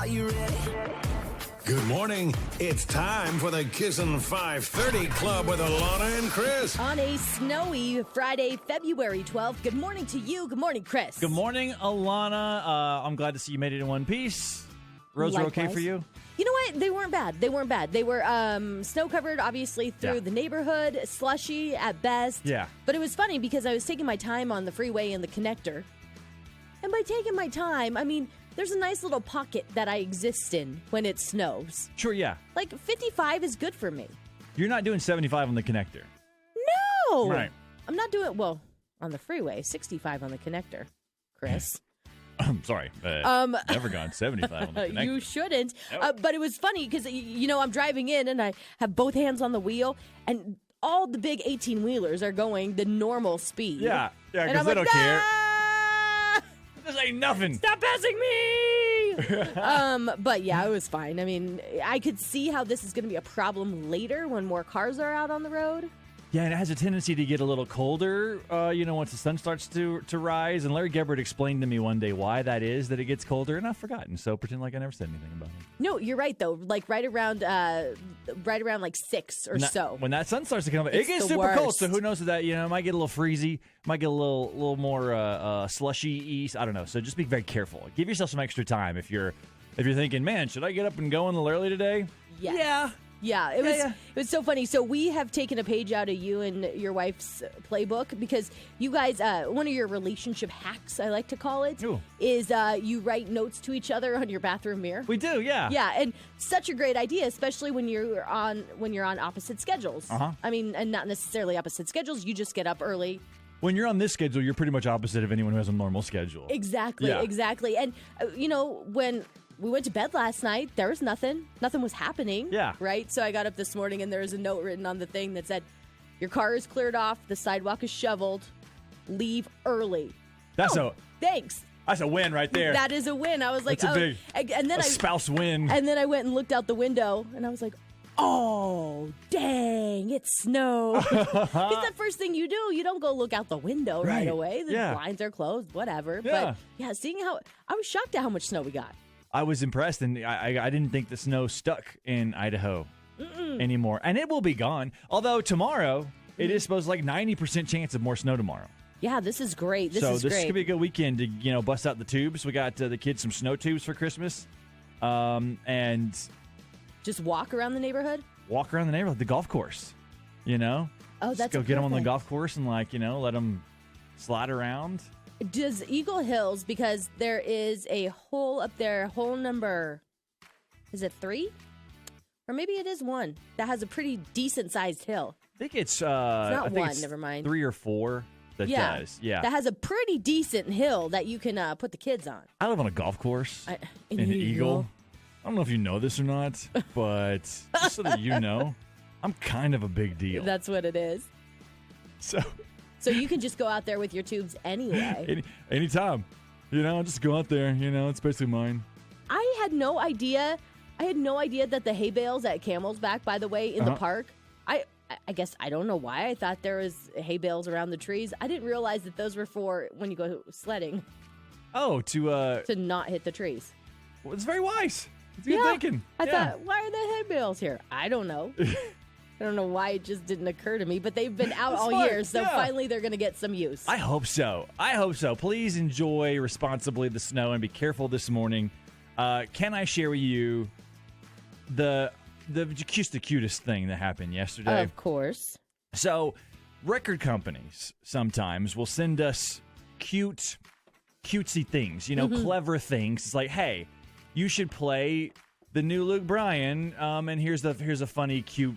Are you ready? Good morning. It's time for the KIZN 530 Club with Alana and Chris. On a snowy Friday, February 12th. Good morning to you. Good morning, Chris. Good morning, Alana. I'm glad to see you made it in one piece. Roads are okay for you? You know what? They weren't bad. They were snow-covered, obviously, through the neighborhood, slushy at best. Yeah. But it was funny because I was taking my time on the freeway and the connector. And by taking my time, I mean, there's a nice little pocket that I exist in when it snows. Sure, yeah. Like, 55 is good for me. You're not doing 75 on the connector. No! Right. I'm not doing, on the freeway, 65 on the connector, Chris. I'm sorry. Never gone 75 on the connector. You shouldn't. Nope. But it was funny because, I'm driving in and I have both hands on the wheel and all the big 18-wheelers are going the normal speed. Yeah, because they don't care. This ain't nothing. Stop passing me! But yeah, it was fine. I mean, I could see how this is going to be a problem later when more cars are out on the road. Yeah, and it has a tendency to get a little colder, once the sun starts to rise. And Larry Gebert explained to me one day why that is, that it gets colder, and I've forgotten. So pretend like I never said anything about it. No, you're right, though. Like right around like 6 or so. When that sun starts to come up, it gets super cold. So who knows that, it might get a little freezy, might get a little more slushy east. I don't know. So just be very careful. Give yourself some extra time if you're thinking, man, should I get up and go a little early today? Yes. Yeah, it was so funny. So we have taken a page out of you and your wife's playbook because you guys, one of your relationship hacks, I like to call it, is you write notes to each other on your bathroom mirror. We do, yeah. Yeah, and such a great idea, especially when you're on opposite schedules. I mean, and not necessarily opposite schedules. You just get up early. When you're on this schedule, you're pretty much opposite of anyone who has a normal schedule. Exactly. And when we went to bed last night, there was nothing. Nothing was happening. Yeah. Right? So I got up this morning and there was a note written on the thing that said, your car is cleared off, the sidewalk is shoveled, leave early. Thanks. That's a win right there. That is a win. I was like, that's a spouse win. And then I went and looked out the window and I was like, oh, dang, it snowed. It's the first thing you do. You don't go look out the window right away. The blinds are closed, whatever. Yeah. But seeing I was shocked at how much snow we got. I was impressed, and I didn't think the snow stuck in Idaho anymore. And it will be gone. Although tomorrow, it is supposed like 90% chance of more snow tomorrow. Yeah, this is great. This could be a good weekend to, bust out the tubes. We got the kids some snow tubes for Christmas. And just walk around the neighborhood? Walk around the neighborhood, the golf course, Oh, that's just go get them on the golf course and, let them slide around. Does Eagle Hills, because there is a hole up there, hole number, is it 3? Or maybe it is 1, that has a pretty decent-sized hill. I think it's not 1, never mind. 3 or 4 that does. Yeah. That has a pretty decent hill that you can put the kids on. I live on a golf course in Eagle. I don't know if you know this or not, but just so that you know, I'm kind of a big deal. That's what it is. So you can just go out there with your tubes anyway. Anytime. Just go out there. It's basically mine. I had no idea that the hay bales at Camel's Back, by the way, in the park, I guess I don't know why I thought there was hay bales around the trees. I didn't realize that those were for when you go sledding. Oh, to not hit the trees. Well, it's very wise. It's good thinking. I thought, why are the hay bales here? I don't know. I don't know why it just didn't occur to me, but they've been out all year, so finally they're going to get some use. I hope so. Please enjoy responsibly the snow and be careful this morning. Can I share with you the cutest thing that happened yesterday? Of course. So, record companies sometimes will send us cutesy things, clever things. It's like, hey, you should play the new Luke Bryan, and here's a funny, cute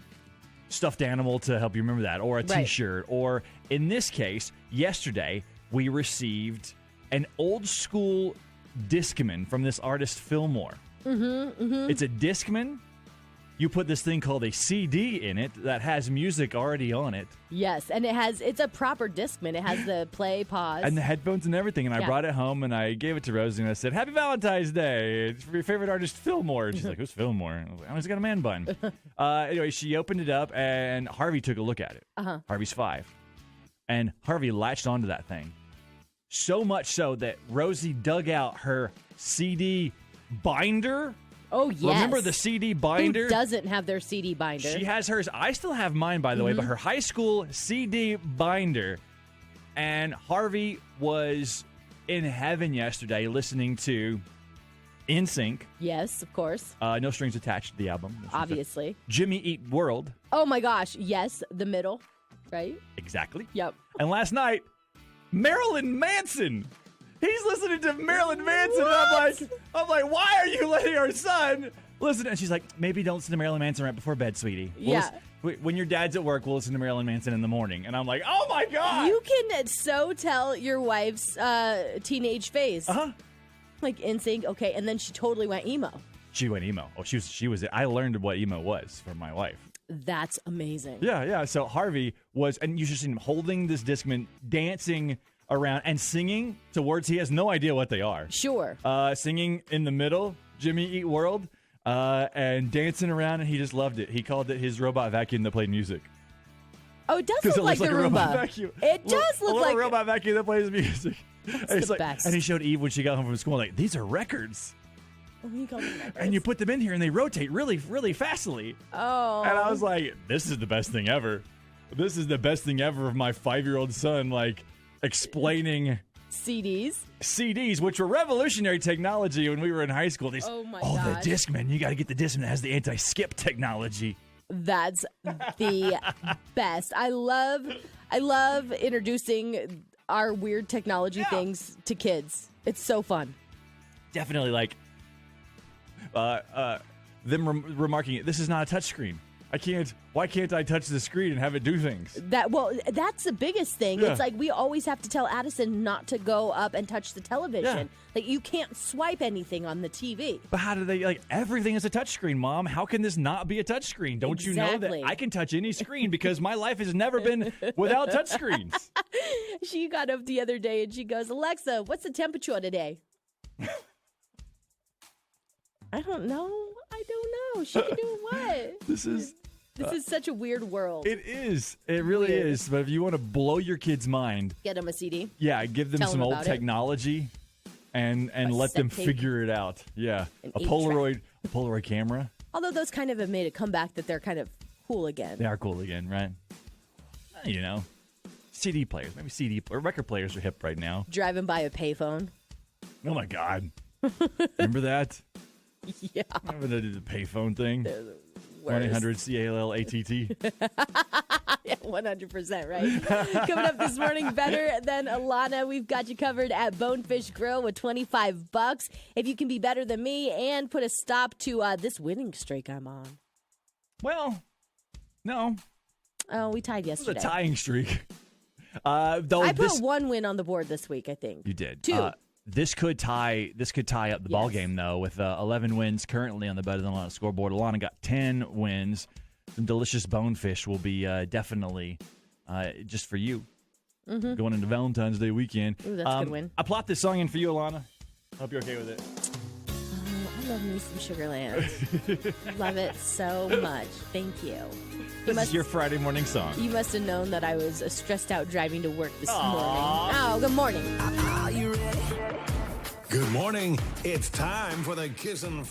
stuffed animal to help you remember that, or a T-shirt, or in this case, yesterday we received an old school Discman from this artist Fillmore. It's a Discman. You put this thing called a CD in it that has music already on it. Yes, and it's a proper Discman. It has the play, pause. And the headphones and everything. And I brought it home and I gave it to Rosie and I said, Happy Valentine's Day. It's for your favorite artist, Fillmore. And she's like, who's Fillmore? And I was like, oh, he's got a man bun. Anyway, she opened it up and Harvey took a look at it. Harvey's 5. And Harvey latched onto that thing. So much so that Rosie dug out her CD binder. Oh, yes. Remember the CD binder? Who doesn't have their CD binder? She has hers. I still have mine, by the way, but her high school CD binder. And Harvey was in heaven yesterday listening to NSYNC. Yes, of course. No strings attached to the album. Obviously. Jimmy Eat World. Oh, my gosh. Yes, the middle, right? Exactly. Yep. And last night, Marilyn Manson. He's listening to Marilyn Manson, What? and I'm like, why are you letting our son listen? And she's like, maybe don't listen to Marilyn Manson right before bed, sweetie. When your dad's at work, we'll listen to Marilyn Manson in the morning. And I'm like, oh my God. You can so tell your wife's teenage phase. Like NSYNC, okay, and then she totally went emo. She went emo. Oh, she was. I learned what emo was from my wife. That's amazing. Yeah. So Harvey was, and you should see him holding this Discman, dancing around and singing to words he has no idea what they are. Sure. Singing in the middle, Jimmy Eat World, and dancing around, and he just loved it. He called it his robot vacuum that played music. Oh, it does look like the Roomba. It does look like a robot vacuum that plays music. It's the best. And he showed Eve when she got home from school, like, these are records. Oh, he called them records. And you put them in here, and they rotate really, really fastly. Oh. And I was like, this is the best thing ever. This is the best thing ever of my 5-year-old son, like, explaining CDs, which were revolutionary technology when we were in high school. These, oh my gosh. The Discman. You got to get the Discman that has the anti-skip technology. That's the best. I love introducing our weird technology things to kids. It's so fun. Definitely, like them remarking, this is not a touchscreen. Why can't I touch the screen and have it do things? That's the biggest thing. Yeah. It's like we always have to tell Addison not to go up and touch the television. Yeah. Like you can't swipe anything on the TV. But how do they, everything is a touchscreen, Mom. How can this not be a touchscreen? Don't you know that I can touch any screen because my life has never been without touchscreens? She got up the other day and she goes, Alexa, what's the temperature today? I don't know. She can do what? This is such a weird world. It is. It really is. But if you want to blow your kid's mind, get them a CD. Yeah, give them some old technology and let them figure it out. Yeah. A Polaroid camera. Although those kind of have made a comeback that they're kind of cool again. They are cool again, right? You know. CD players. Maybe CD or record players are hip right now. Driving by a payphone. Oh my God. Remember that? Yeah. Remember the payphone thing? 1-800-CALL-ATT. Yeah, 100%, right? Coming up this morning, better than Alana. We've got you covered at Bonefish Grill with $25. If you can be better than me and put a stop to this winning streak I'm on. Well, no. Oh, we tied yesterday. It was a tying streak. I put one win on the board this week, I think. You did. 2. This could tie up the ball game, though, with 11 wins currently on the Better Than Alana scoreboard. Alana got 10 wins. Some delicious bonefish will be definitely just for you going into Valentine's Day weekend. Ooh, that's a good win. I plot this song in for you, Alana. Hope you're okay with it. I love me some Sugarland. Love it so much. Thank you. This is your Friday morning song. You must have known that I was stressed out driving to work this morning. Oh, good morning. Are you ready? Good morning. It's time for the KIZN